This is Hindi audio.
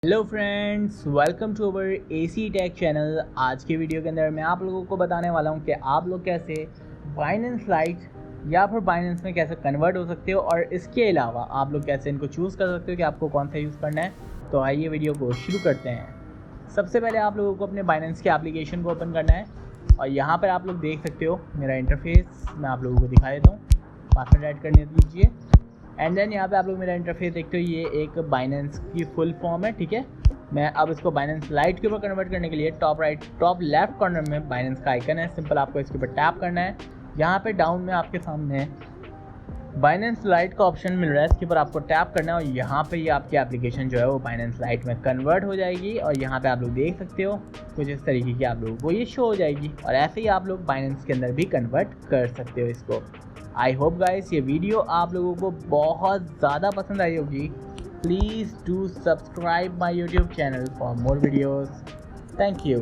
Hello friends, welcome to our AC tech channel. आज के वीडियो के अंदर मैं आप लोगों को बताने वाला हूं कि आप लोग कैसे बाइनेंस लाइट या फिर बाइनेंस में कैसे कन्वर्ट हो सकते हो और इसके अलावा आप लोग कैसे इनको चूज़ कर सकते हो कि आपको कौन सा यूज़ करना है। तो आइए वीडियो को शुरू करते हैं। सबसे पहले आप लोगों को अपने बाइनेंस के एप्लीकेशन को ओपन करना है और यहाँ पर आप लोग देख सकते हो मेरा इंटरफेस मैं आप लोगों को दिखा देता हूँ। पासवर्ड ऐड करने दीजिए एंड देन यहाँ पे आप लोग मेरा इंटरफेस देखते हो। ये एक बाइनेंस की फुल फॉर्म है, ठीक है। मैं अब इसको बाइनेंस लाइट के ऊपर कन्वर्ट करने के लिए टॉप लेफ्ट कॉर्नर में बाइनेंस का आइकन है। सिंपल आपको इसके ऊपर टैप करना है। यहाँ पे डाउन में आपके सामने बाइनेंस लाइट का ऑप्शन मिल रहा है, इसके ऊपर आपको टैप करना है और यहाँ पे ये आपकी एप्लीकेशन जो है वो बाइनेंस लाइट में कन्वर्ट हो जाएगी। और यहाँ पे आप लोग देख सकते हो कुछ इस तरीके की आप लोगों को ये शो हो जाएगी और ऐसे ही आप लोग बाइनेंस के अंदर भी कन्वर्ट कर सकते हो इसको। आई होप गाइस ये वीडियो आप लोगों को बहुत ज़्यादा पसंद आई होगी। Please do subscribe my YouTube channel for more videos. Thank you.